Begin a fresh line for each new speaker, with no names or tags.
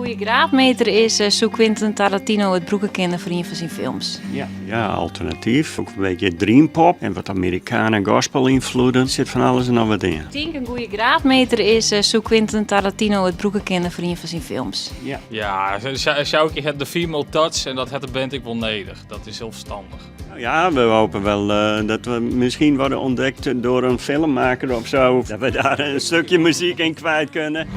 goede graadmeter is, zo Quentin Tarantino het broeken kennen vriend van zijn films.
Ja, alternatief. Ook een beetje dreampop en wat Amerikanen gospel invloeden. Zit van alles en nog wat in.
Ik denk een goede graadmeter is, zo Quentin Tarantino het broeken kennen vriend van zijn films.
Ja, Sjoukje heeft de female touch en dat heeft de band ik wel nodig. Dat is heel verstandig.
Ja, we hopen wel dat we misschien worden ontdekt door een filmmaker of zo. Dat we daar een stukje muziek in kwijt kunnen.